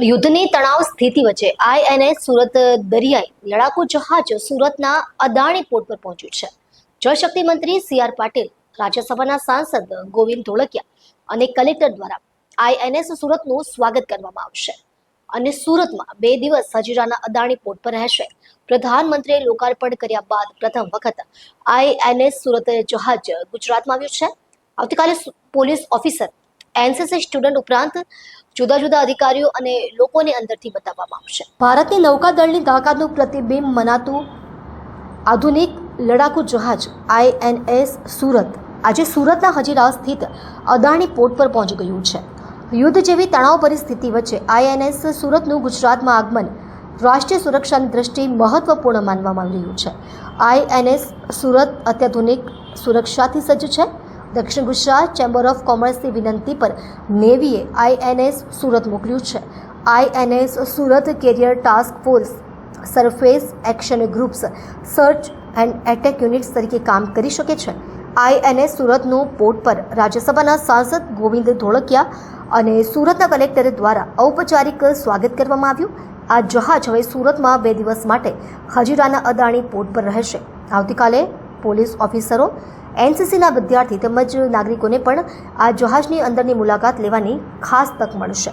યુદ્ધની તણાવ સ્થિતિ વચ્ચે આઈએનએસ સુરત દરિયાઈ લડાકુ જહાજ સુરતના અદાણી પોર્ટ પર પહોંચ્યું છે. જળશક્તિ મંત્રી સી.આર. પાટીલ, રાજ્યસભાના સાંસદ ગોવિંદ ધોળકિયા અને કલેક્ટર દ્વારા આઈએનએસ સુરતનું સ્વાગત કરવામાં આવશે અને સુરતમાં 2 દિવસ હજીરાના અદાણી પોર્ટ પર રહેશે. પ્રધાનમંત્રીએ લોકાર્પણ કર્યા બાદ પ્રથમ વખત આઈએનએસ સુરત જહાજ ગુજરાતમાં આવ્યું છે. આવતીકાલે પોલીસ ઓફિસર, એનસીસી સ્ટુડન્ટ ઉપરાંત જુદા જુદા અધિકારીઓ અને લોકોને અંદરથી બતાવવામાં આવશે. ભારતની નૌકાદળની તાકાતનું પ્રતિબિંબ મનાતું આધુનિક લડાકુ જહાજ આઈએનએસ સુરત આજે સુરતના હજીરા સ્થિત અદાણી પોર્ટ પર પહોંચી ગયું છે. યુદ્ધ જેવી તણાવ પરિસ્થિતિ વચ્ચે આઈએનએસ સુરતનું ગુજરાતમાં આગમન રાષ્ટ્રીય સુરક્ષાની દ્રષ્ટિએ મહત્વપૂર્ણ માનવામાં આવી રહ્યું છે. આઈએનએસ સુરત અત્યાધુનિક સુરક્ષાથી સજ્જ છે. દક્ષિણ ગુજરાત ચેમ્બર ઓફ કોમર્સની વિનંતી પર નેવીએ આઈએનએસ સુરત મોકલ્યું છે. INS Surat carrier task force, surface action groups, search and attack units તરીકે કામ કરી શકે છે. આઈએનએસ સુરતનું પોર્ટ પર રાજ્યસભાના સાંસદ ગોવિંદ ધોળકિયા અને સુરતના કલેક્ટર દ્વારા ઔપચારિક સ્વાગત કરવામાં આવ્યું. આ જહાજ હવે સુરતમાં 2 દિવસ માટે હજીરાના અદાણી પોર્ટ પર રહેશે. આવતીકાલે પોલીસ ઓફિસરો, એનસીસીના વિદ્યાર્થી તેમજ નાગરિકોને પણ આ જહાજની અંદરની મુલાકાત લેવાની ખાસ તક મળશે.